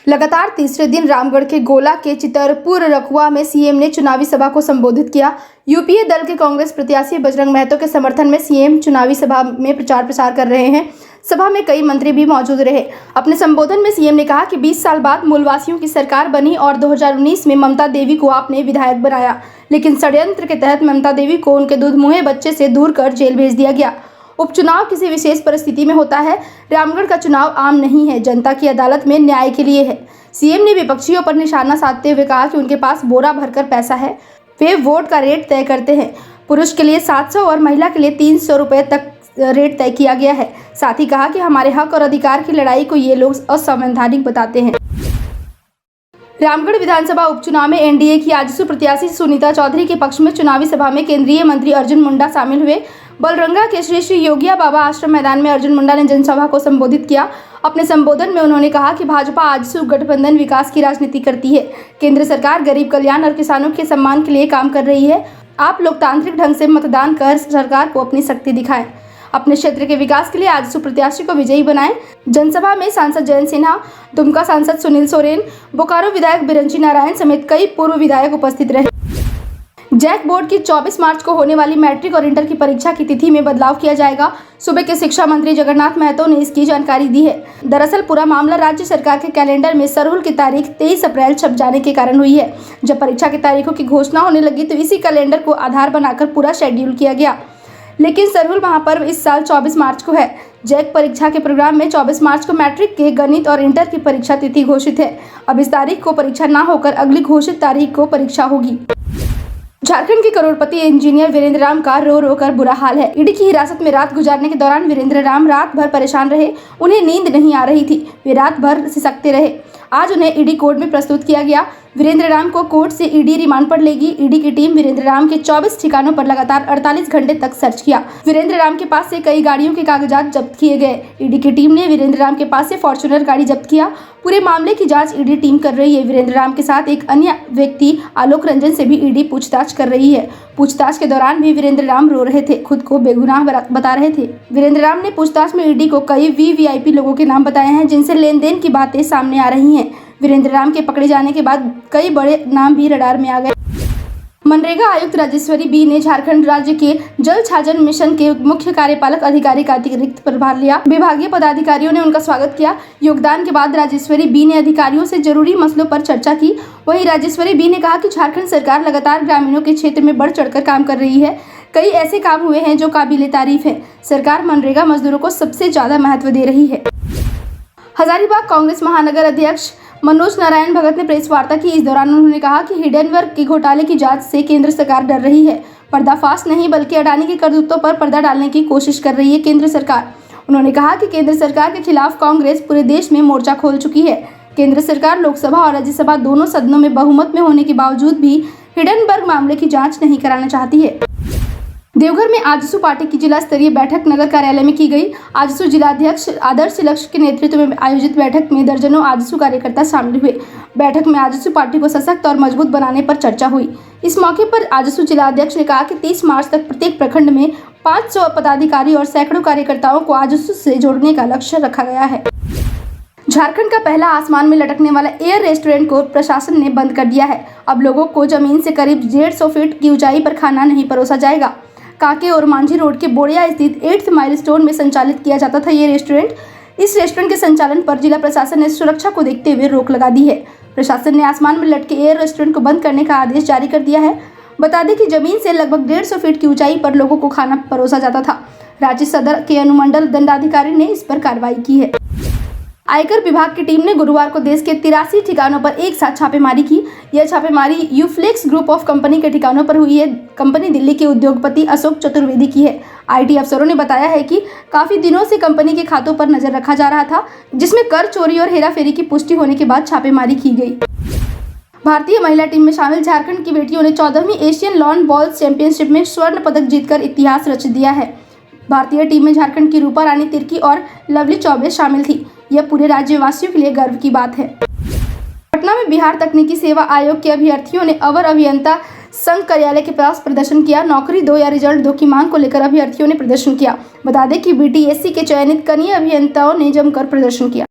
लगातार तीसरे दिन रामगढ़ के गोला के चितरपुर रकुआ में सीएम ने चुनावी सभा को संबोधित किया। यूपीए दल के कांग्रेस प्रत्याशी बजरंग महतो के समर्थन में सीएम चुनावी सभा में प्रचार कर रहे हैं। सभा में कई मंत्री भी मौजूद रहे। अपने संबोधन में सीएम ने कहा कि 20 साल बाद मूलवासियों की सरकार बनी और 2019 में ममता देवी को आपने विधायक बनाया, लेकिन षड्यंत्र के तहत ममता देवी को उनके दूधमुंहे बच्चे से दूर कर जेल भेज दिया गया। उपचुनाव किसी विशेष परिस्थिति में होता है। रामगढ़ का चुनाव आम नहीं है, जनता की अदालत में न्याय के लिए है। सीएम ने विपक्षियों पर निशाना साधते हुए कहा कि उनके पास बोरा भरकर पैसा है, वे वोट का रेट तय करते हैं। पुरुष के लिए 700 और महिला के लिए 300 रुपए तक रेट तय किया गया है। साथ ही कहा कि हमारे हक और अधिकार की लड़ाई को ये लोग असंवैधानिक बताते हैं। रामगढ़ विधानसभा उपचुनाव में एनडीए की आजसू प्रत्याशी सुनीता चौधरी के पक्ष में चुनावी सभा में केंद्रीय मंत्री अर्जुन मुंडा शामिल हुए। बलरंगा के श्री श्री योगिया बाबा आश्रम मैदान में अर्जुन मुंडा ने जनसभा को संबोधित किया। अपने संबोधन में उन्होंने कहा कि भाजपा आजसू गठबंधन विकास की राजनीति करती है। केंद्र सरकार गरीब कल्याण और किसानों के सम्मान के लिए काम कर रही है। आप लोकतांत्रिक ढंग से मतदान कर सरकार को अपनी शक्ति दिखाएं। अपने क्षेत्र के विकास के लिए आजसू प्रत्याशी को विजयी बनाएं। जनसभा में सांसद जयंत सिन्हा, दुमका सांसद सुनील सोरेन, बोकारो विधायक बिरंची नारायण समेत कई पूर्व विधायक उपस्थित रहे। जैक बोर्ड की 24 मार्च को होने वाली मैट्रिक और इंटर की परीक्षा की तिथि में बदलाव किया जाएगा। सूबे के शिक्षा मंत्री जगन्नाथ महतो ने इसकी जानकारी दी है। दरअसल पूरा मामला राज्य सरकार के कैलेंडर में सरहुल की तारीख 23 अप्रैल छप जाने के कारण हुई है। जब परीक्षा की तारीखों की घोषणा होने लगी तो इसी कैलेंडर को आधार बनाकर पूरा शेड्यूल किया गया, लेकिन सरहुल महापर्व इस साल 24 मार्च को है। जैक परीक्षा के प्रोग्राम में 24 मार्च को मैट्रिक के गणित और इंटर की परीक्षा तिथि घोषित है। अब इस तारीख को परीक्षा न होकर अगली घोषित तारीख को परीक्षा होगी। झारखंड के करोड़पति इंजीनियर वीरेंद्र राम का रो कर बुरा हाल है। ईडी की हिरासत में रात गुजारने के दौरान वीरेंद्र राम रात भर परेशान रहे। उन्हें नींद नहीं आ रही थी, वे रात भर सिसकते रहे। आज उन्हें ईडी कोर्ट में प्रस्तुत किया गया। वीरेंद्र राम को कोर्ट से ईडी रिमांड पर लेगी। ईडी की टीम वीरेंद्र राम के 24 ठिकानों पर लगातार 48 घंटे तक सर्च किया। वीरेंद्र राम के पास से कई गाड़ियों के कागजात जब्त किए गए। ईडी की टीम ने वीरेंद्र राम के पास से फॉर्च्यूनर गाड़ी जब्त किया। पूरे मामले की जांच ईडी टीम कर रही है। वीरेंद्र राम के साथ एक अन्य व्यक्ति आलोक रंजन से भी ईडी पूछताछ कर रही है। पूछताछ के दौरान भी वीरेंद्र राम रो रहे थे, खुद को बेगुनाह बता रहे थे। वीरेंद्र राम ने पूछताछ में ईडी को कई वीवीआईपी लोगों के नाम बताए हैं, जिनसे लेन देन की बातें सामने आ रही हैं। वीरेंद्र राम के पकड़े जाने के बाद कई बड़े नाम भी रडार में आ गए। मनरेगा आयुक्त राजेश्वरी बी ने झारखंड राज्य के जल छाजन मिशन के मुख्य कार्यपालक अधिकारी का अतिरिक्त प्रभार लिया। विभागीय पदाधिकारियों ने उनका स्वागत किया। योगदान के बाद राजेश्वरी बी ने अधिकारियों से जरूरी मसलों पर चर्चा की। वहीं राजेश्वरी बी ने कहा कि झारखंड सरकार लगातार ग्रामीणों के क्षेत्र में बढ़ चढ़कर काम कर रही है। कई ऐसे काम हुए हैं जो काबिले तारीफ है। सरकार मनरेगा मजदूरों को सबसे ज्यादा महत्व दे रही है। हजारीबाग कांग्रेस महानगर अध्यक्ष मनोज नारायण भगत ने प्रेस वार्ता की। इस दौरान उन्होंने कहा कि हिडेनबर्ग के घोटाले की जांच से केंद्र सरकार डर रही है। पर्दाफाश नहीं बल्कि अडानी के करतूतों पर पर्दा डालने की कोशिश कर रही है केंद्र सरकार। उन्होंने कहा कि केंद्र सरकार के खिलाफ कांग्रेस पूरे देश में मोर्चा खोल चुकी है। केंद्र सरकार लोकसभा और राज्यसभा दोनों सदनों में बहुमत में होने के बावजूद भी हिडेनबर्ग मामले की जाँच नहीं कराना चाहती है। देवघर में आजसू पार्टी की जिला स्तरीय बैठक नगर कार्यालय में की गई। आजसू जिलाध्यक्ष आदर्श लक्ष्य के नेतृत्व में आयोजित बैठक में दर्जनों आजसू कार्यकर्ता शामिल हुए। बैठक में आजसू पार्टी को सशक्त और मजबूत बनाने पर चर्चा हुई। इस मौके पर आजसू जिलाध्यक्ष ने कहा कि 30 मार्च तक प्रत्येक प्रखंड में 500 पदाधिकारी और सैकड़ों कार्यकर्ताओं को आजसू से जोड़ने का लक्ष्य रखा गया है। झारखंड का पहला आसमान में लटकने वाला एयर रेस्टोरेंट को प्रशासन ने बंद कर दिया है। अब लोगों को जमीन से करीब 150 फीट की ऊंचाई पर खाना नहीं परोसा जाएगा। काके और मांझी रोड के बोड़िया स्थित 8th माइलस्टोन में संचालित किया जाता था ये रेस्टोरेंट। इस रेस्टोरेंट के संचालन पर जिला प्रशासन ने सुरक्षा को देखते हुए रोक लगा दी है। प्रशासन ने आसमान में लटके एयर रेस्टोरेंट को बंद करने का आदेश जारी कर दिया है। बता दें कि जमीन से लगभग 150 फीट की ऊंचाई पर लोगों को खाना परोसा जाता था। राज्य सदर के अनुमंडल दंडाधिकारी ने इस पर कार्रवाई की है। आयकर विभाग की टीम ने गुरुवार को देश के 83 ठिकानों पर एक साथ छापेमारी की। यह छापेमारी यूफ्लेक्स ग्रुप ऑफ कंपनी के ठिकानों पर हुई है। कंपनी दिल्ली के उद्योगपति अशोक चतुर्वेदी की है। आईटी अफसरों ने बताया है कि काफी दिनों से कंपनी के खातों पर नजर रखा जा रहा था, जिसमें कर चोरी और हेराफेरी की पुष्टि होने के बाद छापेमारी की गई। भारतीय महिला टीम में शामिल झारखंड की बेटियों ने 14वीं एशियन लॉन बॉल्स चैंपियनशिप में स्वर्ण पदक जीतकर इतिहास रच दिया है। भारतीय टीम में झारखंड की रूपा रानी तिर्की और लवली चौबे शामिल थी। यह पूरे राज्यवासियों के लिए गर्व की बात है। पटना में बिहार तकनीकी सेवा आयोग के अभ्यर्थियों ने अवर अभियंता संघ कार्यालय के पास प्रदर्शन किया। नौकरी 2 या रिजल्ट 2 की मांग को लेकर अभ्यर्थियों ने प्रदर्शन किया। बता दें कि बीटीएससी के चयनित कनीय अभियंताओं ने जमकर प्रदर्शन किया।